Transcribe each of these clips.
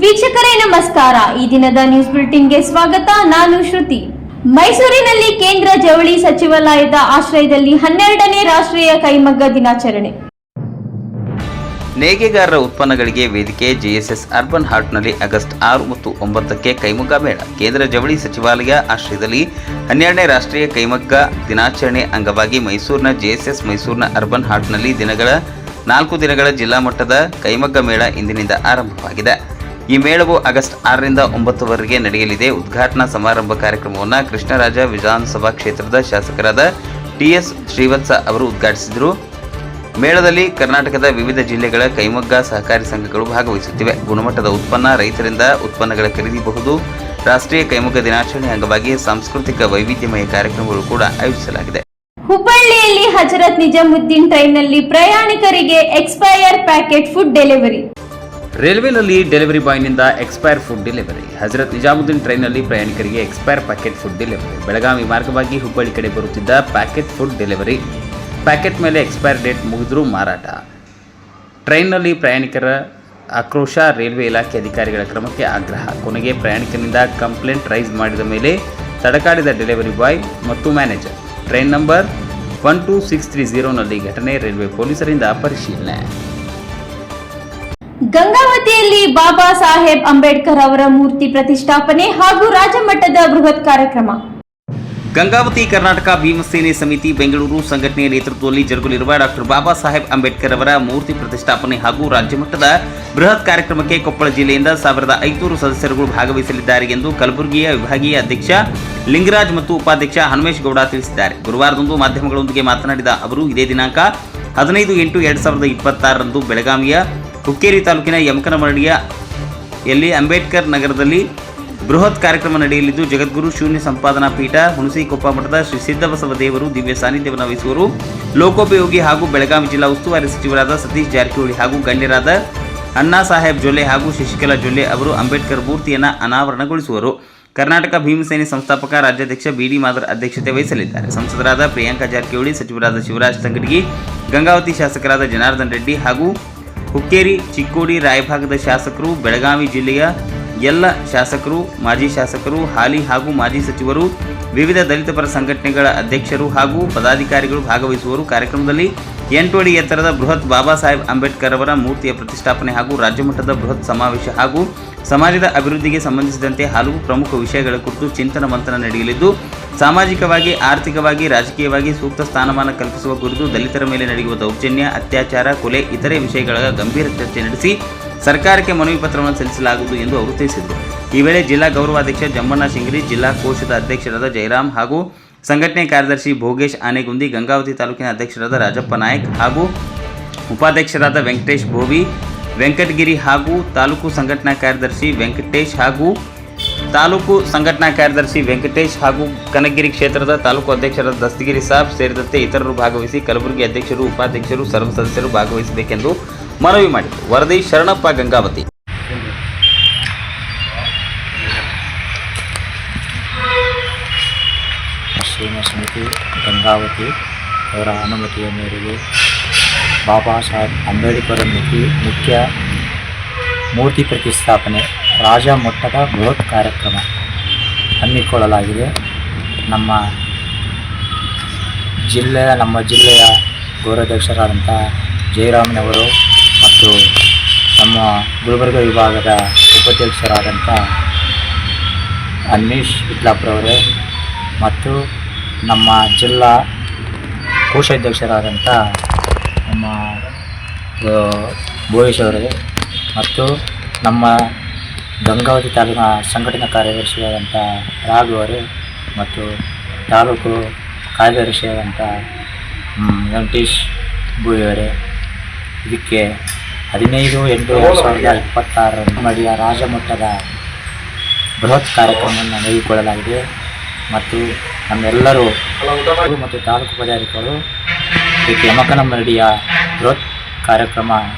ವೀಕ್ಷಕರೇ ನಮಸ್ಕಾರ. ಈ ದಿನದ ನ್ಯೂಸ್ ಬುಲೆಟಿನ್ಗೆ ಸ್ವಾಗತ. ನಾನು ಶ್ರುತಿ. ಮೈಸೂರಿನಲ್ಲಿ ಕೇಂದ್ರ ಜವಳಿ ಸಚಿವಾಲಯದ ಆಶ್ರಯದಲ್ಲಿ 12ನೇ ರಾಷ್ಟ್ರೀಯ ಕೈಮಗ್ಗ ದಿನಾಚರಣೆ. ನೇಯ್ಗೆಗಾರರ ಉತ್ಪನ್ನಗಳಿಗೆ ವೇದಿಕೆ ಜೆಎಸ್ಎಸ್ ಅರ್ಬನ್ ಹಾರ್ಟ್ನಲ್ಲಿ ಆಗಸ್ಟ್ 6 ಮತ್ತು 9ಕ್ಕೆ ಕೈಮಗ್ಗ ಮೇಳ. ಕೇಂದ್ರ ಜವಳಿ ಸಚಿವಾಲಯ ಆಶ್ರಯದಲ್ಲಿ 12ನೇ ರಾಷ್ಟ್ರೀಯ ಕೈಮಗ್ಗ ದಿನಾಚರಣೆ ಅಂಗವಾಗಿ ಮೈಸೂರಿನ ಜೆಎಸ್ಎಸ್ ಮೈಸೂರಿನ ಅರ್ಬನ್ ಹಾರ್ಟ್ನಲ್ಲಿ 4 ದಿನಗಳ ಜಿಲ್ಲಾ ಮಟ್ಟದ ಕೈಮಗ್ಗ ಮೇಳ ಇಂದಿನಿಂದ ಆರಂಭವಾಗಿದೆ. ಈ ಮೇಳವು ಆಗಸ್ಟ್ 6ರಿಂದ 9ರವರೆಗೆ ನಡೆಯಲಿದೆ. ಉದ್ಘಾಟನಾ ಸಮಾರಂಭ ಕಾರ್ಯಕ್ರಮವನ್ನು ಕೃಷ್ಣರಾಜ ವಿಧಾನಸಭಾ ಕ್ಷೇತ್ರದ ಶಾಸಕರಾದ ಟಿಎಸ್ ಶ್ರೀವತ್ಸ ಅವರು ಉದ್ಘಾಟಿಸಿದರು. ಮೇಳದಲ್ಲಿ ಕರ್ನಾಟಕದ ವಿವಿಧ ಜಿಲ್ಲೆಗಳ ಕೈಮಗ್ಗ ಸಹಕಾರಿ ಸಂಘಗಳು ಭಾಗವಹಿಸುತ್ತಿವೆ. ಗುಣಮಟ್ಟದ ಉತ್ಪನ್ನ, ರೈತರಿಂದ ಉತ್ಪನ್ನಗಳ ಖರೀದಿಬಹುದು. ರಾಷ್ಟ್ರೀಯ ಕೈಮಗ್ಗ ದಿನಾಚರಣೆ ಅಂಗವಾಗಿ ಸಾಂಸ್ಕೃತಿಕ ವೈವಿಧ್ಯಮಯ ಕಾರ್ಯಕ್ರಮಗಳು ಕೂಡ ಆಯೋಜಿಸಲಾಗಿದೆ. ಹುಬ್ಬಳ್ಳಿಯಲ್ಲಿ ಹಜರತ್ ನಿಜಾಮುದ್ದೀನ್ ಟ್ರೈನ್ನಲ್ಲಿ ಪ್ರಯಾಣಿಕರಿಗೆ ಎಕ್ಸ್ಪೈರ್ ಪ್ಯಾಕೆಟ್ ಫುಡ್ ಡೆಲಿವರಿ. ರೈಲ್ವೆನಲ್ಲಿ ಡೆಲಿವರಿ ಬಾಯ್ನಿಂದ expire food delivery. Hazrat Nizamuddin ಟ್ರೈನ್ನಲ್ಲಿ ಪ್ರಯಾಣಿಕರಿಗೆ expire packet food delivery. Belagavi ಮಾರ್ಗವಾಗಿ ಹುಬ್ಬಳ್ಳಿ ಕಡೆ ಬರುತ್ತಿದ್ದ ಪ್ಯಾಕೆಟ್ ಫುಡ್ ಡೆಲಿವರಿ. ಪ್ಯಾಕೆಟ್ ಮೇಲೆ ಎಕ್ಸ್ಪೈರ್ ಡೇಟ್ ಮುಗಿದರೂ ಮಾರಾಟ. ಟ್ರೈನ್ನಲ್ಲಿ ಪ್ರಯಾಣಿಕರ ಆಕ್ರೋಶ, ರೈಲ್ವೆ ಇಲಾಖೆ ಅಧಿಕಾರಿಗಳ ಕ್ರಮಕ್ಕೆ ಆಗ್ರಹ. ಕೊನೆಗೆ ಪ್ರಯಾಣಿಕನಿಂದ ಕಂಪ್ಲೇಂಟ್ ರೈಸ್ ಮಾಡಿದ ಮೇಲೆ ತಡಕಾಡಿದ ಡೆಲಿವರಿ ಬಾಯ್ ಮತ್ತು ಮ್ಯಾನೇಜರ್. ಟ್ರೈನ್ ನಂಬರ್ 12630ನಲ್ಲಿ ಘಟನೆ. ರೈಲ್ವೆ ಪೊಲೀಸರಿಂದ ಪರಿಶೀಲನೆ. ಗಂಗಾವತಿಯಲ್ಲಿ ಬಾಬಾ ಸಾಹೇಬ್ ಅಂಬೇಡ್ಕರ್ ಅವರ ಮೂರ್ತಿ ಪ್ರತಿಷ್ಠಾಪನೆ ಹಾಗೂ ರಾಜ್ಯಮಟ್ಟದ ಬೃಹತ್ ಕಾರ್ಯಕ್ರಮ. ಗಂಗಾವತಿ ಕರ್ನಾಟಕ ಭೀಮಸೇನೆ ಸಮಿತಿ ಬೆಂಗಳೂರು ಸಂಘಟನೆಯ ನೇತೃತ್ವದಲ್ಲಿ ಜರುಗಲಿರುವ ಡಾಕ್ಟರ್ ಬಾಬಾ ಸಾಹೇಬ್ ಅಂಬೇಡ್ಕರ್ ಅವರ ಮೂರ್ತಿ ಪ್ರತಿಷ್ಠಾಪನೆ ಹಾಗೂ ರಾಜ್ಯಮಟ್ಟದ ಬೃಹತ್ ಕಾರ್ಯಕ್ರಮಕ್ಕೆ ಕೊಪ್ಪಳ ಜಿಲ್ಲೆಯಿಂದ 1500 ಸದಸ್ಯರುಗಳು ಭಾಗವಹಿಸಲಿದ್ದಾರೆ ಎಂದು ಕಲಬುರಗಿಯ ವಿಭಾಗೀಯ ಅಧ್ಯಕ್ಷ ಲಿಂಗರಾಜ್ ಮತ್ತು ಉಪಾಧ್ಯಕ್ಷ ಹನುಮೇಶ್ ಗೌಡ ತಿಳಿಸಿದ್ದಾರೆ. ಗುರುವಾರದಂದು ಮಾಧ್ಯಮಗಳೊಂದಿಗೆ ಮಾತನಾಡಿದ ಅವರು, ಇದೇ ದಿನಾಂಕ 15/8/2026ರಂದು ಬೆಳಗಾವಿಯ ಹುಕ್ಕೇರಿ ತಾಲೂಕಿನ ಯಮಕನಮರಡಿಯಲ್ಲಿ ಅಂಬೇಡ್ಕರ್ ನಗರದಲ್ಲಿ ಬೃಹತ್ ಕಾರ್ಯಕ್ರಮ ನಡೆಯಲಿದ್ದು, ಜಗದ್ಗುರು ಶೂನ್ಯ ಸಂಪಾದನಾ ಪೀಠ, ಹುಣಸಿಕೊಪ್ಪ ಮಠದ ಶ್ರೀ ಸಿದ್ದಬಸವ ದೇವರು ದಿವ್ಯ ಸಾನ್ನಿಧ್ಯವನ್ನು ವಹಿಸುವರು. ಲೋಕೋಪಯೋಗಿ ಹಾಗೂ ಬೆಳಗಾವಿ ಜಿಲ್ಲಾ ಉಸ್ತುವಾರಿ ಸಚಿವರಾದ ಸತೀಶ್ ಜಾರಕಿಹೊಳಿ ಹಾಗೂ ಗಣ್ಯರಾದ ಅಣ್ಣಾ ಸಾಹೇಬ್ ಜೊಲ್ಲೆ ಹಾಗೂ ಶಶಿಕಲಾ ಜೊಲ್ಲೆ ಅವರು ಅಂಬೇಡ್ಕರ್ ಮೂರ್ತಿಯನ್ನು ಅನಾವರಣಗೊಳಿಸುವರು. ಕರ್ನಾಟಕ ಭೀಮಸೇನೆ ಸಂಸ್ಥಾಪಕ ರಾಜ್ಯಾಧ್ಯಕ್ಷ ಬಿಡಿ ಮಾದರ್ ಅಧ್ಯಕ್ಷತೆ ವಹಿಸಲಿದ್ದಾರೆ. ಸಂಸದರಾದ ಪ್ರಿಯಾಂಕಾ ಜಾರಕಿಹೊಳಿ, ಸಚಿವರಾದ ಶಿವರಾಜ್ ತಂಗಡಗಿ, ಗಂಗಾವತಿ ಶಾಸಕರಾದ ಜನಾರ್ದನ್ ರೆಡ್ಡಿ ಹಾಗೂ ಹುಕ್ಕೇರಿ, ಚಿಕ್ಕೋಡಿ, ರಾಯಭಾಗದ ಶಾಸಕರು, ಬೆಳಗಾವಿ ಜಿಲ್ಲೆಯ ಎಲ್ಲ ಶಾಸಕರು, ಮಾಜಿ ಶಾಸಕರು, ಹಾಲಿ ಹಾಗೂ ಮಾಜಿ ಸಚಿವರು, ವಿವಿಧ ದಲಿತ ಪರ ಸಂಘಟನೆಗಳ ಅಧ್ಯಕ್ಷರು ಹಾಗೂ ಪದಾಧಿಕಾರಿಗಳು ಭಾಗವಹಿಸುವರು. ಕಾರ್ಯಕ್ರಮದಲ್ಲಿ 8 ಅಡಿ ಎತ್ತರದ ಬೃಹತ್ ಬಾಬಾ ಸಾಹೇಬ್ ಅಂಬೇಡ್ಕರ್ ಅವರ ಮೂರ್ತಿಯ ಪ್ರತಿಷ್ಠಾಪನೆ ಹಾಗೂ ರಾಜ್ಯಮಟ್ಟದ ಬೃಹತ್ ಸಮಾವೇಶ ಹಾಗೂ ಸಮಾಜದ ಅಭಿವೃದ್ಧಿಗೆ ಸಂಬಂಧಿಸಿದಂತೆ ಹಲವು ಪ್ರಮುಖ ವಿಷಯಗಳ ಕುರಿತು ಚಿಂತನ ಮಂಥನ ನಡೆಯಲಿದ್ದು, ಸಾಮಾಜಿಕವಾಗಿ, ಆರ್ಥಿಕವಾಗಿ, ರಾಜಕೀಯವಾಗಿ ಸೂಕ್ತ ಸ್ಥಾನಮಾನ ಕಲ್ಪಿಸುವ ಕುರಿತು, ದಲಿತರ ಮೇಲೆ ನಡೆಯುವ ದೌರ್ಜನ್ಯ, ಅತ್ಯಾಚಾರ, ಕೊಲೆ, ಇತರೆ ವಿಷಯಗಳ ಗಂಭೀರ ಚರ್ಚೆ ನಡೆಸಿ ಸರ್ಕಾರಕ್ಕೆ ಮನವಿ ಪತ್ರವನ್ನು ಸಲ್ಲಿಸಲಾಗುವುದು ಎಂದು ಅವರು ತಿಳಿಸಿದರು. ಈ ವೇಳೆ ಜಿಲ್ಲಾ ಗೌರವಾಧ್ಯಕ್ಷ ಜಮ್ಮಣ್ಣ ಶಿಂಗರಿ, ಜಿಲ್ಲಾ ಕೋಶದ ಅಧ್ಯಕ್ಷರಾದ ಜಯರಾಮ್ ಹಾಗೂ ಸಂಘಟನೆ ಕಾರ್ಯದರ್ಶಿ ಭೋಗೇಶ್ ಆನೆಗುಂದಿ, ಗಂಗಾವತಿ ತಾಲೂಕಿನ ಅಧ್ಯಕ್ಷರಾದ ರಾಜಪ್ಪ ನಾಯಕ್ ಹಾಗೂ ಉಪಾಧ್ಯಕ್ಷರಾದ ವೆಂಕಟೇಶ್ ಬೋವಿ, ವೆಂಕಟಗಿರಿ ಹಾಗೂ ತಾಲೂಕು ಸಂಘಟನಾ ಕಾರ್ಯದರ್ಶಿ ವೆಂಕಟೇಶ್ ಹಾಗೂ ಕನಗಿರಿ ಕ್ಷೇತ್ರದ ತಾಲೂಕು ಅಧ್ಯಕ್ಷರಾದ ದಸ್ತಗಿರಿ ಸಾಬ್ ಸೇರಿದಂತೆ ಇತರರು ಭಾಗವಹಿಸಿ ಕಲಬುರಗಿ ಅಧ್ಯಕ್ಷರು, ಉಪಾಧ್ಯಕ್ಷರು, ಸರ್ವ ಸದಸ್ಯರು ಭಾಗವಹಿಸಬೇಕೆಂದು ಮನವಿ ಮಾಡಿದರು. ವರದಿ ಶರಣಪ್ಪ, ಗಂಗಾವತಿ. ರಾಷ್ಟ್ರೀಯ ಸಮಿತಿ ಗಂಗಾವತಿ ಅವರ ಅನುಮತಿಯ ಮೇರೆಗೆ ಬಾಬಾ ಸಾಹೇಬ್ ಅಂಬೇಡ್ಕರ್ ಮುಖ್ಯ ಮೂರ್ತಿ ಪ್ರತಿಷ್ಠಾಪನೆ ರಾಜ್ಯ ಮಟ್ಟದ ಬೃಹತ್ ಕಾರ್ಯಕ್ರಮ ಹಮ್ಮಿಕೊಳ್ಳಲಾಗಿದೆ. ನಮ್ಮ ಜಿಲ್ಲೆಯ ಗೌರವಾಧ್ಯಕ್ಷರಾದಂಥ ಜಯರಾಮ್ನವರು ಮತ್ತು ನಮ್ಮ ಗುಲ್ಬರ್ಗ ವಿಭಾಗದ ಉಪಾಧ್ಯಕ್ಷರಾದಂಥ ಹನುಮೇಶ್ ವಿಟ್ಲಾಪುರವರೇ ಮತ್ತು ನಮ್ಮ ಜಿಲ್ಲಾ ಕೋಶಾಧ್ಯಕ್ಷರಾದಂಥ ನಮ್ಮ ಭೋಗೇಶ್ ಅವರೇ ಮತ್ತು ನಮ್ಮ ಗಂಗಾವತಿ ತಾಲೂಕಿನ ಸಂಘಟನಾ ಕಾರ್ಯದರ್ಶಿಯಾದಂಥ ರಾಘು ಅವರೇ ಮತ್ತು ತಾಲೂಕು ಕಾರ್ಯದರ್ಶಿಯಾದಂಥ ವೆಂಕಟೇಶ್ ಬೋಯಿಯವರೇ ಇದಕ್ಕೆ 15/8/2026 ನಡೆಯುವ ರಾಜ್ಯ ಮಟ್ಟದ ಬೃಹತ್ ಕಾರ್ಯಕ್ರಮವನ್ನು ನಡೆಸಿಕೊಳ್ಳಲಾಗಿದೆ ಮತ್ತು ನಮ್ಮೆಲ್ಲರೂ ಮತ್ತು ತಾಲೂಕು ಪದಾಧಿಕಾರಿಗಳು ಇದಕ್ಕೆ ಯಮಕನಮರಡಿಯ ಬೃಹತ್ ಕಾರ್ಯಕ್ರಮ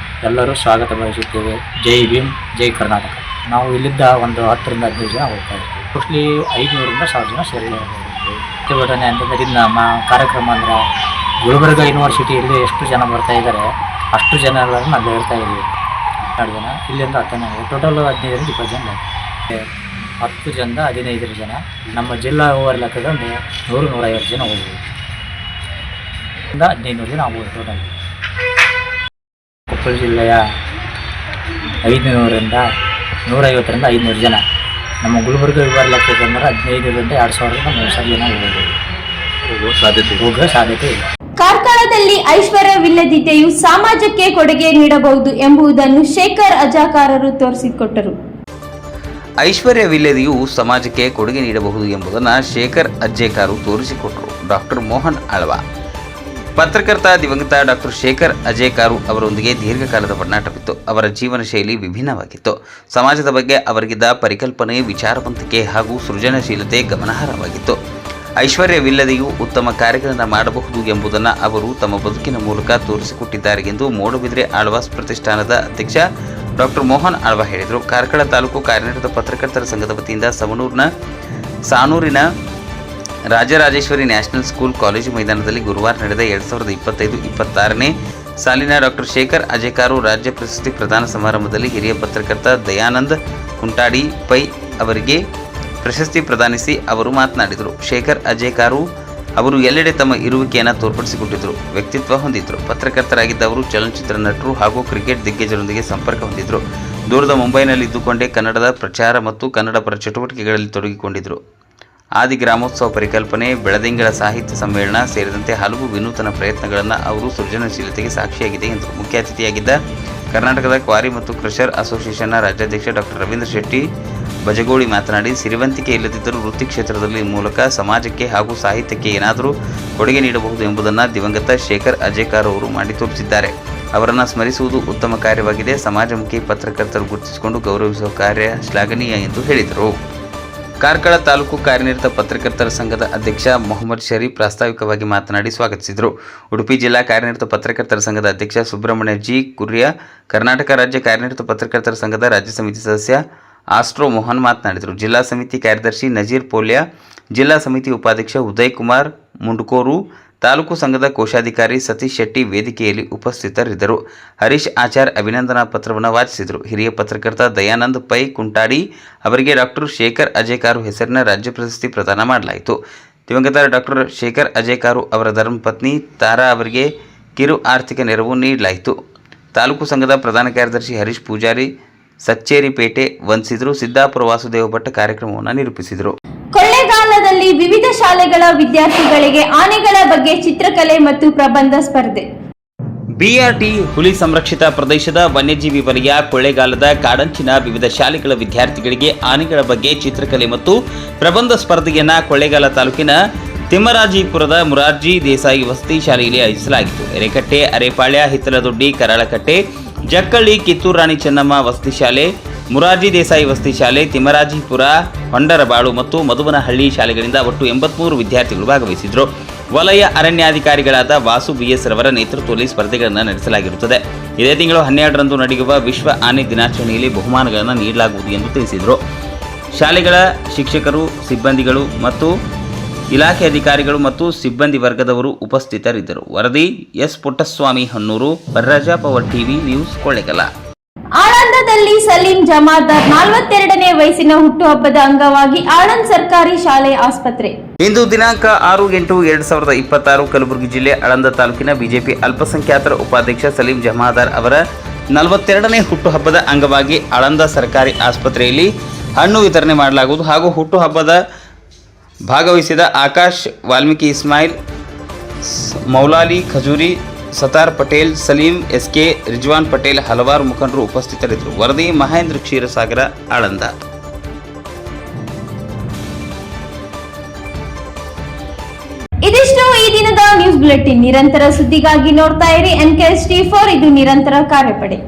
ಎಲ್ಲರೂ ಸ್ವಾಗತ ಬಯಸುತ್ತೇವೆ. ಜೈ ಭೀಮ್, ಜೈ ಕರ್ನಾಟಕ. ನಾವು ಇಲ್ಲಿದ್ದ ಒಂದು 10ರಿಂದ 15 ಜನ ಹೋಗ್ತಾ ಇದ್ದೀವಿ. ಮೋಸ್ಟ್ಲಿ 500ರಿಂದ 1000 ಜನ ಸೇರಿದ್ದಾರೆ. ಪ್ರತಿಭಟನೆ ಅಂತಂದರೆ ನಮ್ಮ ಕಾರ್ಯಕ್ರಮ ಅಂದರೆ ಗುಲ್ಬರ್ಗ ಯೂನಿವರ್ಸಿಟಿಯಲ್ಲಿ ಎಷ್ಟು ಜನ ಬರ್ತಾ ಇದ್ದಾರೆ ಅಷ್ಟು ಜನ ಎಲ್ಲರೂ ನಾವು ಹೇಳ್ತಾ ಇದ್ದೀವಿ. ಜನ, ಇಲ್ಲಿಂದ 10 ಜನ, ಟೋಟಲ್ 15ರಿಂದ 20 ಜನ. 10 ಜನದ 15 ಜನ. ನಮ್ಮ ಜಿಲ್ಲಾ ಓವರ್ ಲೆಕ್ಕದ 100-150 ಜನ ಹೋಗ್ಬೋದು. 1500 ಜನ ಆಗ್ಬೋದು ಟೋಟಲ್. ಕೊಪ್ಪಳ ಜಿಲ್ಲೆಯ 500ರಿಂದ 150ರಿಂದ 500 ಜನ. ನಮ್ಮ ಗುಲ್ಬರ್ಗ ವಿಭಾಗ ಲೆಕ್ಕದಂದ್ರೆ 15ರಿಂದ 2000-3000 ಜನ ಹೋಗೋ ಸಾಧ್ಯತೆ ಇಲ್ಲ. ಕಾರ್ಕಳದಲ್ಲಿ ಐಶ್ವರ್ಯವಿಲ್ಲದಿದ್ದೆಯೂ ಸಮಾಜಕ್ಕೆ ಕೊಡುಗೆ ನೀಡಬಹುದು ಎಂಬುದನ್ನು ಶೇಖರ್ ಅಜಾಕಾರರು ತೋರಿಸಿಕೊಟ್ಟರು. ಐಶ್ವರ್ಯವಿಲ್ಲದೆಯೂ ಸಮಾಜಕ್ಕೆ ಕೊಡುಗೆ ನೀಡಬಹುದು ಎಂಬುದನ್ನು ಶೇಖರ್ ಅಜ್ಜೇಕಾರು ತೋರಿಸಿಕೊಟ್ಟರು. ಡಾಕ್ಟರ್ ಮೋಹನ್ ಆಳ್ವ. ಪತ್ರಕರ್ತ ದಿವಂಗತ ಡಾಕ್ಟರ್ ಶೇಖರ್ ಅಜೇಕಾರು ಅವರೊಂದಿಗೆ ದೀರ್ಘಕಾಲದ ಒಡನಾಟವಿತ್ತು. ಅವರ ಜೀವನ ಶೈಲಿ ವಿಭಿನ್ನವಾಗಿತ್ತು. ಸಮಾಜದ ಬಗ್ಗೆ ಅವರಿಗಿದ್ದ ಪರಿಕಲ್ಪನೆ, ವಿಚಾರವಂತಿಕೆ ಹಾಗೂ ಸೃಜನಶೀಲತೆ ಗಮನಾರ್ಹವಾಗಿತ್ತು. ಐಶ್ವರ್ಯವಿಲ್ಲದೆಯೂ ಉತ್ತಮ ಕಾರ್ಯಗಳನ್ನು ಮಾಡಬಹುದು ಎಂಬುದನ್ನು ಅವರು ತಮ್ಮ ಬದುಕಿನ ಮೂಲಕ ತೋರಿಸಿಕೊಟ್ಟಿದ್ದಾರೆ ಎಂದು ಮೂಡುಬಿದಿರೆ ಆಳ್ವಾಸ್ ಪ್ರತಿಷ್ಠಾನದ ಅಧ್ಯಕ್ಷ ಡಾಕ್ಟರ್ ಮೋಹನ್ ಆಳ್ವ ಹೇಳಿದರು. ಕಾರ್ಕಳ ತಾಲೂಕು ಕಾರ್ಯನಿರತ ಪತ್ರಕರ್ತರ ಸಂಘದ ವತಿಯಿಂದ ಸಾನೂರಿನ ರಾಜರಾಜೇಶ್ವರಿ ನ್ಯಾಷನಲ್ ಸ್ಕೂಲ್ ಕಾಲೇಜು ಮೈದಾನದಲ್ಲಿ ಗುರುವಾರ ನಡೆದ 2025-26ನೇ ಸಾಲಿನ ಡಾಕ್ಟರ್ ಶೇಖರ್ ಅಜೇಕಾರು ರಾಜ್ಯ ಪ್ರಶಸ್ತಿ ಪ್ರದಾನ ಸಮಾರಂಭದಲ್ಲಿ ಹಿರಿಯ ಪತ್ರಕರ್ತ ದಯಾನಂದ್ ಕುಂಟಾಡಿ ಪೈ ಅವರಿಗೆ ಪ್ರಶಸ್ತಿ ಪ್ರದಾನಿಸಿ ಅವರು ಮಾತನಾಡಿದರು. ಶೇಖರ್ ಅಜೇಕಾರು ಅವರು ಎಲ್ಲೆಡೆ ತಮ್ಮ ಇರುವಿಕೆಯನ್ನು ತೋರ್ಪಡಿಸಿಕೊಟ್ಟಿದ್ದರು. ವ್ಯಕ್ತಿತ್ವ ಹೊಂದಿದ್ದರು. ಪತ್ರಕರ್ತರಾಗಿದ್ದ ಅವರು ಚಲನಚಿತ್ರ ನಟರು ಹಾಗೂ ಕ್ರಿಕೆಟ್ ದಿಗ್ಗಜರೊಂದಿಗೆ ಸಂಪರ್ಕ ಹೊಂದಿದ್ದರು. ದೂರದ ಮುಂಬೈನಲ್ಲಿ ಇದ್ದುಕೊಂಡೇ ಕನ್ನಡದ ಪ್ರಚಾರ ಮತ್ತು ಕನ್ನಡ ಪರ ಚಟುವಟಿಕೆಗಳಲ್ಲಿ ತೊಡಗಿಕೊಂಡಿದ್ದರು. ಆದಿ ಗ್ರಾಮೋತ್ಸವ ಪರಿಕಲ್ಪನೆ, ಬೆಳದಿಂಗಳ ಸಾಹಿತ್ಯ ಸಮ್ಮೇಳನ ಸೇರಿದಂತೆ ಹಲವು ವಿನೂತನ ಪ್ರಯತ್ನಗಳನ್ನು ಅವರು ಸೃಜನಶೀಲತೆಗೆ ಸಾಕ್ಷಿಯಾಗಿದೆ ಎಂದರು. ಮುಖ್ಯ ಅತಿಥಿಯಾಗಿದ್ದ ಕರ್ನಾಟಕದ ಕ್ವಾರಿ ಮತ್ತು ಕ್ರಷರ್ ಅಸೋಸಿಯೇಷನ್ನ ರಾಜ್ಯಾಧ್ಯಕ್ಷ ಡಾಕ್ಟರ್ ರವೀಂದ್ರ ಶೆಟ್ಟಿ ಬಜಗೋಳಿ ಮಾತನಾಡಿ, ಸಿರಿವಂತಿಕೆ ಇಲ್ಲದಿದ್ದರೂ ವೃತ್ತಿ ಕ್ಷೇತ್ರದಲ್ಲಿ ಮೂಲಕ ಸಮಾಜಕ್ಕೆ ಹಾಗೂ ಸಾಹಿತ್ಯಕ್ಕೆ ಏನಾದರೂ ಕೊಡುಗೆ ನೀಡಬಹುದು ಎಂಬುದನ್ನು ದಿವಂಗತ ಶೇಖರ್ ಅಜೇಕಾರ್ ಅವರು ಮಾಡಿ ತೋರಿಸಿದ್ದಾರೆ. ಅವರನ್ನು ಸ್ಮರಿಸುವುದು ಉತ್ತಮ ಕಾರ್ಯವಾಗಿದೆ. ಸಮಾಜಮುಖಿ ಪತ್ರಕರ್ತರು ಗುರುತಿಸಿಕೊಂಡು ಗೌರವಿಸುವ ಕಾರ್ಯ ಶ್ಲಾಘನೀಯ ಎಂದು ಹೇಳಿದರು. ಕಾರ್ಕಳ ತಾಲೂಕು ಕಾರ್ಯನಿರತ ಪತ್ರಕರ್ತರ ಸಂಘದ ಅಧ್ಯಕ್ಷ ಮೊಹಮ್ಮದ್ ಶರೀಫ್ ಪ್ರಾಸ್ತಾವಿಕವಾಗಿ ಮಾತನಾಡಿ ಸ್ವಾಗತಿಸಿದರು. ಉಡುಪಿ ಜಿಲ್ಲಾ ಕಾರ್ಯನಿರತ ಪತ್ರಕರ್ತರ ಸಂಘದ ಅಧ್ಯಕ್ಷ ಸುಬ್ರಹ್ಮಣ್ಯ ಜಿ ಕುರ್ಯ, ಕರ್ನಾಟಕ ರಾಜ್ಯ ಕಾರ್ಯನಿರತ ಪತ್ರಕರ್ತರ ಸಂಘದ ರಾಜ್ಯ ಸಮಿತಿ ಸದಸ್ಯ ಆಸ್ಟ್ರೋ ಮೋಹನ್ ಮಾತನಾಡಿದರು. ಜಿಲ್ಲಾ ಸಮಿತಿ ಕಾರ್ಯದರ್ಶಿ ನಜೀರ್ ಪೋಲ್ಯ, ಜಿಲ್ಲಾ ಸಮಿತಿ ಉಪಾಧ್ಯಕ್ಷ ಉದಯ್ ಕುಮಾರ್ ಮುಂಡ್ಕೋರು, ತಾಲೂಕು ಸಂಘದ ಕೋಶಾಧಿಕಾರಿ ಸತೀಶ್ ಶೆಟ್ಟಿ ವೇದಿಕೆಯಲ್ಲಿ ಉಪಸ್ಥಿತರಿದ್ದರು. ಹರೀಶ್ ಆಚಾರ್ ಅಭಿನಂದನಾ ಪತ್ರವನ್ನು ವಾಚಿಸಿದರು. ಹಿರಿಯ ಪತ್ರಕರ್ತ ದಯಾನಂದ್ ಪೈ ಕುಂಟಾಡಿ ಅವರಿಗೆ ಡಾಕ್ಟರ್ ಶೇಖರ್ ಅಜೇಕಾರು ಹೆಸರಿನ ರಾಜ್ಯ ಪ್ರಶಸ್ತಿ ಪ್ರದಾನ ಮಾಡಲಾಯಿತು. ದಿವಂಗತ ಡಾಕ್ಟರ್ ಶೇಖರ್ ಅಜೇಕಾರು ಅವರ ಧರ್ಮಪತ್ನಿ ತಾರಾ ಅವರಿಗೆ ಕಿರು ಆರ್ಥಿಕ ನೆರವು ನೀಡಲಾಯಿತು. ತಾಲೂಕು ಸಂಘದ ಪ್ರಧಾನ ಕಾರ್ಯದರ್ಶಿ ಹರೀಶ್ ಪೂಜಾರಿ ಸಚ್ಚೇರಿಪೇಟೆ ವಂದಿಸಿದರು. ಸಿದ್ದಾಪುರ ವಾಸುದೇವ ಭಟ್ ಕಾರ್ಯಕ್ರಮವನ್ನು ನಿರೂಪಿಸಿದರು. ಕೊಳ್ಳೇಗಾಲದಲ್ಲಿ ವಿವಿಧ ಶಾಲೆಗಳ ವಿದ್ಯಾರ್ಥಿಗಳಿಗೆ ಆನೆಗಳ ಬಗ್ಗೆ ಚಿತ್ರಕಲೆ ಮತ್ತು ಪ್ರಬಂಧ ಸ್ಪರ್ಧೆ. ಬಿಆರ್ಟಿ ಹುಲಿ ಸಂರಕ್ಷಿತ ಪ್ರದೇಶದ ವನ್ಯಜೀವಿ ವಲಯ ಕೊಳ್ಳೇಗಾಲದ ಕಾಡಂಚಿನ ವಿವಿಧ ಶಾಲೆಗಳ ವಿದ್ಯಾರ್ಥಿಗಳಿಗೆ ಆನೆಗಳ ಬಗ್ಗೆ ಚಿತ್ರಕಲೆ ಮತ್ತು ಪ್ರಬಂಧ ಸ್ಪರ್ಧೆಯನ್ನು ಕೊಳ್ಳೇಗಾಲ ತಾಲೂಕಿನ ತಿಮ್ಮರಾಜಿಪುರದ ಮುರಾರ್ಜಿ ದೇಸಾಯಿ ವಸತಿ ಶಾಲೆಯಲ್ಲಿ ಆಯೋಜಿಸಲಾಗಿತ್ತು. ಎರೆಕಟ್ಟೆ, ಅರೆಪಾಳ್ಯ, ಹಿತ್ತಲದೊಡ್ಡಿ, ಕರಾಳಕಟ್ಟೆ, ಜಕ್ಕಳ್ಳಿ, ಕಿತ್ತೂರು ರಾಣಿ ಚೆನ್ನಮ್ಮ ವಸತಿ ಶಾಲೆ, ಮುರಾರ್ಜಿ ದೇಸಾಯಿ ವಸತಿ ಶಾಲೆ, ತಿಮ್ಮರಾಜಿಪುರ, ಹೊಂಡರಬಾಳು ಮತ್ತು ಮಧುವನಹಳ್ಳಿ ಶಾಲೆಗಳಿಂದ ಒಟ್ಟು 83 ವಿದ್ಯಾರ್ಥಿಗಳು ಭಾಗವಹಿಸಿದರು. ವಲಯ ಅರಣ್ಯಾಧಿಕಾರಿಗಳಾದ ವಾಸು ಬಿಎಸ್ ರವರ ನೇತೃತ್ವದಲ್ಲಿ ಸ್ಪರ್ಧೆಗಳನ್ನು ನಡೆಸಲಾಗಿರುತ್ತದೆ. ಇದೇ ತಿಂಗಳು 12ರಂದು ನಡೆಯುವ ವಿಶ್ವ ಆನೆ ದಿನಾಚರಣೆಯಲ್ಲಿ ಬಹುಮಾನಗಳನ್ನು ನೀಡಲಾಗುವುದು ಎಂದು ತಿಳಿಸಿದರು. ಶಾಲೆಗಳ ಶಿಕ್ಷಕರು, ಸಿಬ್ಬಂದಿಗಳು ಮತ್ತು ಇಲಾಖೆ ಅಧಿಕಾರಿಗಳು ಮತ್ತು ಸಿಬ್ಬಂದಿ ವರ್ಗದವರು ಉಪಸ್ಥಿತರಿದ್ದರು. ವರದಿ ಎಸ್ ಪುಟ್ಟಸ್ವಾಮಿ ಹನ್ನೂರು, ಬರ್ರಾಜ ಪವರ್ ಟಿವಿ ನ್ಯೂಸ್, ಕೊಳ್ಳೇಗಾಲ. ಆಳಂದದಲ್ಲಿ ಸಲೀಂ ಜಮಾದಾರ್ 42ನೇ ವಯಸ್ಸಿನ ಹುಟ್ಟುಹಬ್ಬದ ಅಂಗವಾಗಿ ಆಳಂದ್ ಸರ್ಕಾರಿ ಶಾಲೆ ಆಸ್ಪತ್ರೆ. ಇಂದು ದಿನಾಂಕ 6/8/2026 ಕಲಬುರಗಿ ಜಿಲ್ಲೆ ಆಳಂದ ತಾಲೂಕಿನ ಬಿಜೆಪಿ ಅಲ್ಪಸಂಖ್ಯಾತರ ಉಪಾಧ್ಯಕ್ಷ ಸಲೀಂ ಜಮಾದಾರ್ ಅವರ 42ನೇ ಹುಟ್ಟುಹಬ್ಬದ ಅಂಗವಾಗಿ ಆಳಂದ ಸರ್ಕಾರಿ ಆಸ್ಪತ್ರೆಯಲ್ಲಿ ಹಣ್ಣು ವಿತರಣೆ ಮಾಡಲಾಗುವುದು ಹಾಗೂ ಹುಟ್ಟುಹಬ್ಬದ ಭಾಗವಹಿಸಿದ ಆಕಾಶ್, ವಾಲ್ಮೀಕಿ ಇಸ್ಮಾಯಿಲ್, ಮೌಲಾಲಿ ಖಜೂರಿ, ಸತಾರ್ ಪಟೇಲ್, ಸಲೀಂ, ಎಸ್ಕೆ, ರಿಜ್ವಾನ್ ಪಟೇಲ್ ಹಲವಾರು ಮುಖಂಡರು ಉಪಸ್ಥಿತರಿದ್ದರು. ವರದಿ ಮಹೇಂದ್ರ ಕ್ಷೀರಸಾಗರ, ಆಳಂದ. ಇದಿಷ್ಟು ಈ ದಿನದ ನ್ಯೂಸ್ ಬುಲೆಟಿನ್. ನಿರಂತರ ಸುದ್ದಿಗಾಗಿ ನೋಡ್ತಾ ಇರಿ NKST4, ಇದು ನಿರಂತರ ಕಾರ್ಯಪಡೆ.